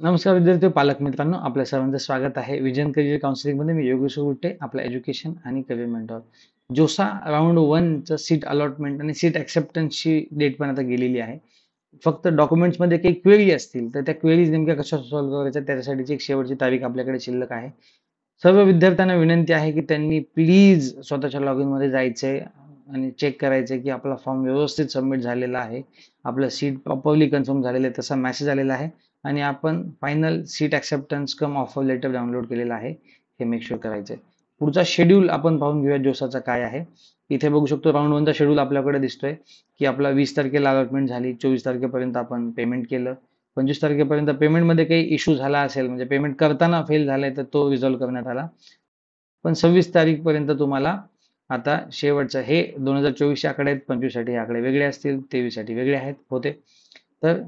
नमस्कार विद्यार्थी व पालक मित्रांनो, आपल्या सर्वांचं स्वागत आहे विजन करिअर काउन्सिलिंगमध्ये. मी योगेश गुट्टे, आपला एज्युकेशन आणि करिअर मेंटॉर. जोसा राऊंड 1चं सीट अलॉटमेंट आणि सीट ॲक्सेप्टन्सची डेट पण आता गेलेली आहे. फक्त डॉक्युमेंट्समध्ये काही क्वेरी असतील तर त्या क्वेरीज नेमक्या कशा सॉल्व्ह करायच्या त्याच्यासाठीची एक शेवटची तारीख आपल्याकडे शिल्लक आहे. सर्व विद्यार्थ्यांना विनंती आहे की त्यांनी प्लीज स्वतःच्या लॉग इनमध्ये जायचंय आणि चेक करायचंय की आपला फॉर्म व्यवस्थित सबमिट झालेला आहे, आपलं सीट प्रॉपरली कन्फर्म झालेलं आहे, तसा मेसेज आलेला आहे आणि आपण फायनल सीट ॲक्सेप्टन्स कम ऑफर लेटर डाउनलोड केलेलं आहे, हे मेक शुअर करायचं आहे. पुढचा शेड्यूल आपण पाहून घेऊया जोसाचा काय आहे. इथे बघू शकतो राऊंड 1चा शेड्यूल आपल्याकडे दिसतोय की आपला 20 तारखेला अलॉटमेंट झाली, 24 तारखेपर्यंत आपण पेमेंट केलं, 25 तारखेपर्यंत पेमेंटमध्ये काही इश्यू झाला असेल म्हणजे पेमेंट करताना फेल झालाय तर तो रिझॉल्व्ह करण्यात आला. पण 26 तारीखपर्यंत तुम्हाला आता शेवटचं हे 2024चे आकडे आहेत, 25 साठी आकडे वेगळे असतील, 23 साठी वेगळे आहेत होते. तर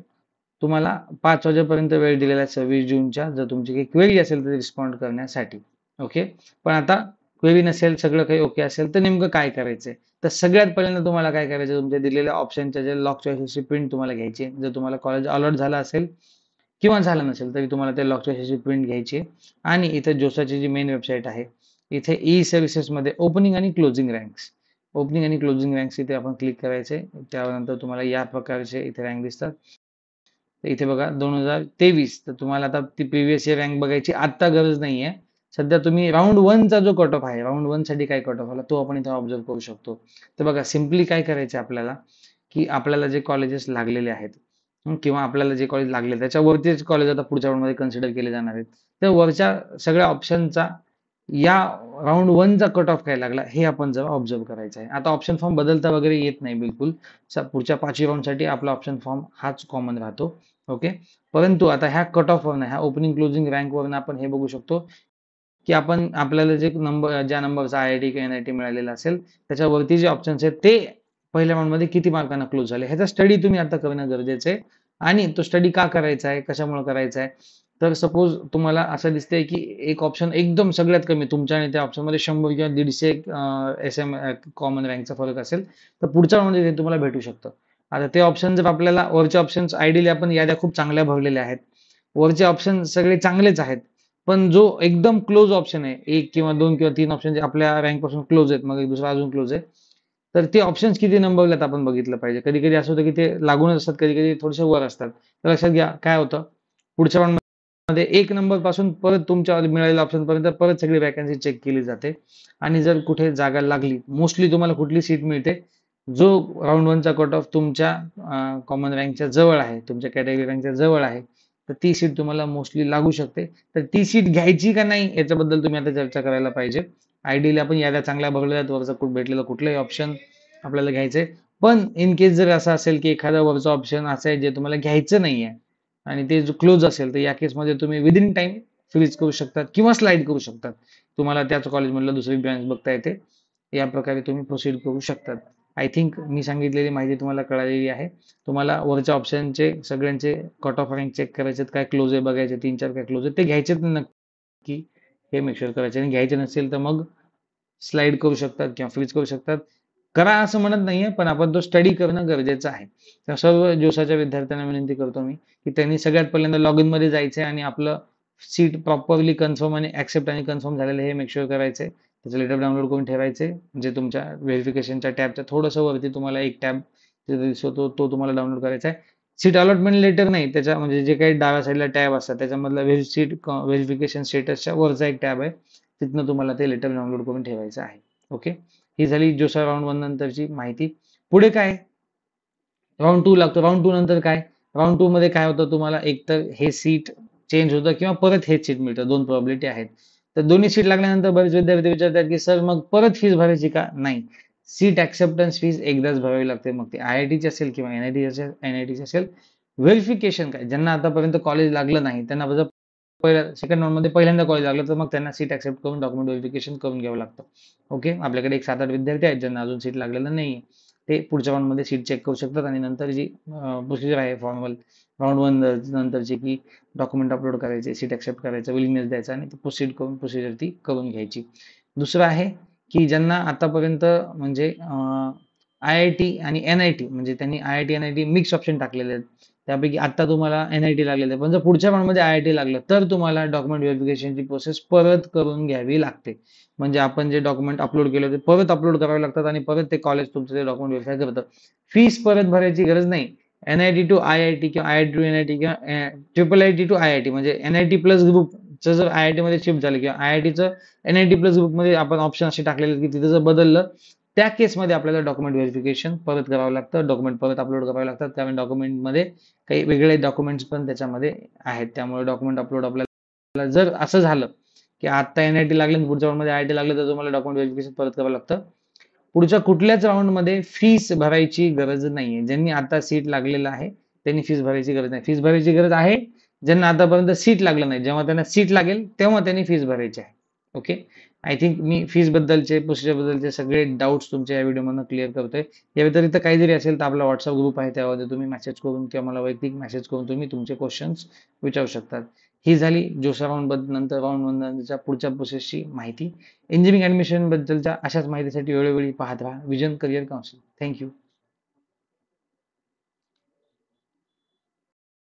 तुम्हाला 5 वाजेपर्यंत वेळ दिलेला आहे 26 जूनच्या, जर तुमची काही क्वेरी असेल तर रिस्पॉन्ड करण्यासाठी. ओके. पण आता क्वेरी नसेल, सगळं काही ओके असेल तर नेमकं काय करायचंय? तर सगळ्यात पहिल्यांदा तुम्हाला काय करायचं, तुमच्या दिलेल्या ऑप्शनच्या जे लॉक चॉईसेसची प्रिंट तुम्हाला घ्यायची आहे. जर तुम्हाला कॉलेज अलॉट झालं असेल किंवा झालं नसेल तरी तुम्हाला त्या लॉक चॉईसेसची प्रिंट घ्यायची आहे. आणि इथे जोसाची जी मेन वेबसाईट आहे, इथे ई सर्व्हिसेसमध्ये ओपनिंग आणि क्लोजिंग रँक्स, ओपनिंग आणि क्लोजिंग रँक्स इथे आपण क्लिक करायचे. त्यानंतर तुम्हाला या प्रकारचे इथे रँक दिसतात. तर इथे बघा 2023, तर तुम्हाला आता ती प्रिव्हियस इयर रँक बघायची आत्ता गरज नाहीये. सध्या तुम्ही राऊंड 1चा जो कट ऑफ आहे, राऊंड 1 साठी काय कट ऑफ आला तो आपण इथे ऑब्झर्व करू शकतो. तर बघा सिम्पली काय करायचं आपल्याला, की आपल्याला जे कॉलेजेस लागलेले आहेत किंवा आपल्याला जे कॉलेज लागले त्याच्यावरतीच कॉलेज आता पुढच्या राऊंडमध्ये कन्सिडर केले जाणार आहेत. तर वरच्या सगळ्या ऑप्शनचा या राऊंड 1चा कट ऑफ काय लागला हे आपण जरा ऑब्झर्व करायचं आहे. आता ऑप्शन फॉर्म बदलता वगैरे येत नाही बिलकुल. पुढच्या 5 राऊंडसाठी आपला ऑप्शन फॉर्म हाच कॉमन राहतो. ओके. परंतु आता ह्या कट ऑफ वरनं, ह्या ओपनिंग क्लोजिंग रँक वरनं आपण हे बघू शकतो की आपण आपल्याला जे नंबर, ज्या नंबरचा IIT किंवा NIT मिळालेला असेल त्याच्यावरती जे ऑप्शन्स आहेत ते पहिल्या राऊंडमध्ये किती मार्कांना क्लोज झाले ह्याचा स्टडी तुम्ही आता करणं गरजेचं आहे. आणि तो स्टडी का करायचा आहे, कशामुळे करायचा आहे, तर सपोज तुम्हाला असं दिसतंय की एक ऑप्शन एकदम सगळ्यात कमी तुमच्या आणि त्या ऑप्शनमध्ये 100 किंवा 150 SM कॉमन रँकचा फरक असेल तर पुढच्या राऊंडमध्ये ते तुम्हाला भेटू शकतं. आता ते ऑप्शन जर आपल्याला, वरचे ऑप्शन्स आयडियली आपण याद्या खूप चांगल्या भरलेल्या आहेत, वरचे ऑप्शन सगळे चांगलेच आहेत, पण जो एकदम क्लोज ऑप्शन आहे, 1 किंवा 2 किंवा 3 ऑप्शन जे आपल्या रँक पासून क्लोज आहेत, मग एक दुसरा अजून क्लोज आहे, तर ते ऑप्शन्स किती नंबरला आपण बघितलं पाहिजे. कधी कधी असं होतं की ते लागूनच असतात, कधी कधी थोडेसे वर असतात. तर लक्षात घ्या काय होतं, पुढच्या राऊंड मध्ये 1 नंबर पासून परत तुमच्या मिळालेल्या ऑप्शन पर्यंत परत सगळी वॅकन्सी चेक केली जाते. आणि जर कुठे जागा लागली, मोस्टली तुम्हाला कुठली सीट मिळते, जो राऊंड 1चा कट ऑफ तुमच्या कॉमन रँकच्या जवळ आहे, तुमच्या कॅटेगरी रँकच्या जवळ आहे, तर ती सीट तुम्हाला मोस्टली लागू शकते. तर ती सीट घ्यायची का नाही याच्याबद्दल तुम्ही आता चर्चा करायला पाहिजे. आयडियली आपण याद्या चांगल्या भरलेल्या आहेत, वरचं भेटलेलं कुठलंही ऑप्शन आपल्याला घ्यायचंय. पण इन केस जर असं असेल की एखादा वरचा ऑप्शन असं आहे जे तुम्हाला घ्यायचं नाहीये आणि ते जो क्लोज असेल, तर या केसमध्ये तुम्ही विदिन टाइम फ्रीज करू शकतात किंवा स्लाइड करू शकतात. तुम्हाला त्याच कॉलेजमधलं दुसरी ब्रांच बघता येते, या प्रकारे तुम्ही प्रोसीड करू शकतात. आय थिंक मी सांगितलेली माहिती तुम्हाला कळालेली आहे. तुम्हाला वरच्या ऑप्शनचे सगळ्यांचे कट ऑफ रँक चेक करायचे, काय क्लोज आहे बघायचे, 3-4 काय क्लोज आहे ते घ्यायचे नक्की, हे मेक शुअर करायचे. आणि घ्यायचे नसेल तर मग स्लाइड करू शकतात किंवा फ्रीज करू शकतात. करा असं म्हणत नाहीये, पण आपण तो स्टडी करणं गरजेचं आहे. तर सर्व जोसाच्या विद्यार्थ्यांना विनंती करतो मी की त्यांनी सगळ्यात पहिल्यांदा लॉग इन मध्ये जायचंय आणि आपलं सीट प्रॉपरली कन्फर्म आणि ऍक्सेप्ट आणि कन्फर्म झालेलं हे मेक शुअर करायचंय. त्याचं लेटर डाउनलोड करून ठेवायचे, जे तुमच्या व्हेरिफिकेशनच्या टॅबच्या थोडंसं वरती तुम्हाला एक टॅब दिसतो तो तुम्हाला डाउनलोड करायचा आहे. सीट अलॉटमेंट लेटर नाही, त्याच्या म्हणजे जे काही डाव्या साईडला टॅब असतात त्याच्यामधला सीट व्हेरिफिकेशन स्टेटसच्या वरचा एक टॅब आहे, तिथनं तुम्हाला ते लेटर डाउनलोड करून ठेवायचं आहे. ओके. ही झाली जोसा राऊंड 1 नंतरची माहिती. पुढे काय, राऊंड 2 लागतो. राऊंड 2 नंतर काय, राऊंड 2 मध्ये काय होतं, तुम्हाला एकतर हे सीट चेंज होतं किंवा परत हेच सीट मिळतं, दोन प्रॉबिलिटी आहेत. तर दोन्ही सीट लागल्यानंतर बरेच विद्यार्थी विचारतात की सर मग परत फीस भरायची का, नाही, सीट ऍक्सेप्टन्स फीस एकदाच भरावी लागते, मग ती IIT ची असेल किंवा NIT असेल. व्हेरिफिकेशन काय, ज्यांना आतापर्यंत कॉलेज लागलं नाही त्यांना जर पहिल्या सेकंड राऊंड मध्ये पहिल्यांदा कॉलेज लागलं तर मग त्यांना सीट ऍक्सेप्ट करून डॉक्युमेंट व्हेरिफिकेशन करून घ्यावं लागतं. ओके. आपल्याकडे एक 7-8 विद्यार्थी आहेत ज्यांना अजून सीट लागलेलं नाहीये, ते पुढच्या राऊंड मध्ये सीट चेक करू शकतात आणि नंतर जी प्रोसिजर आहे फॉर्मल राऊंड 1 नंतरची, की डॉक्युमेंट अपलोड करायचे, सीट ऍक्सेप्ट करायचं, विलिंगनेस द्यायचा आणि प्रोसीड करून प्रोसिजर ती करून घ्यायची. दुसरं आहे की ज्यांना आतापर्यंत म्हणजे IIT आणि NIT म्हणजे त्यांनी IIT NIT मिक्स ऑप्शन टाकलेले आहेत. त्यापैकी आता तुम्हाला NIT लागलेलं आहे. पण जर पुढच्या राउंडमध्ये IIT लागलं तर तुम्हाला डॉक्युमेंट व्हेरिफिकेशनची प्रोसेस परत करून घ्यावी लागते. म्हणजे आपण जे डॉक्युमेंट अपलोड केले होते परत अपलोड करावे लागतात आणि परत ते कॉलेज तुमचं ते डॉक्युमेंट व्हेरीफाय करतं. फीस परत भरायची गरज नाही. NIT टू IIT किंवा IIT टू NIT किंवा IIIT टू IIT म्हणजे NIT प्लस ग्रुपचं जर IIT मध्ये शिफ्ट झालं किंवा IITचं NIT प्लस ग्रुपमध्ये आपण ऑप्शन असे टाकलेले आहेत की तिथं जर बदललं त्या केसमध्ये आपल्याला डॉक्युमेंट व्हेरिफिकेशन परत करावं लागतं. डॉक्युमेंट परत अपलोड करावे लागतात. कारण डॉक्युमेंटमध्ये काही वेगळे डॉक्युमेंट्स पण त्याच्यामध्ये आहेत. त्यामुळे डॉक्युमेंट अपलोड आपल्याला जर असं झालं की आता NIT लागलं आणि पुढच्या राऊंडमध्ये IIT लागलं तर तुम्हाला डॉक्युमेंट व्हेरिफिकेशन परत करावं लागतं. पुढच्या कुठल्याच राऊंडमध्ये फीस भरायची गरज नाहीये. ज्यांनी आता सीट लागलेलं आहे त्यांनी फीस भरायची गरज नाही. फीस भरायची गरज आहे ज्यांना आतापर्यंत सीट लागलं नाही. जेव्हा त्यांना सीट लागेल तेव्हा त्यांनी फीस भरायची आहे. Okay. I think me fees बद्दलचे प्रोसिजर बद्दलचे सगळे डाऊट्स तुमच्या या व्हिडिओमधून क्लिअर करतोय. या व्यतिरिक्त काही जरी असेल तर आपला व्हॉट्सअप ग्रुप आहे त्यामध्ये तुम्ही मेसेज करून किंवा मला वैयक्तिक मेसेज करून तुम्ही तुमचे क्वेश्चन्स विचारू शकतात. ही झाली जोशा राऊंड नंतर राऊंड नंतरच्या पुढच्या प्रोसेसची माहिती. इंजिनिअरिंग ऍडमिशन बद्दलच्या अशाच माहितीसाठी वेळोवेळी पाहत राहा विजन करिअर काउन्सिल. थँक्यू.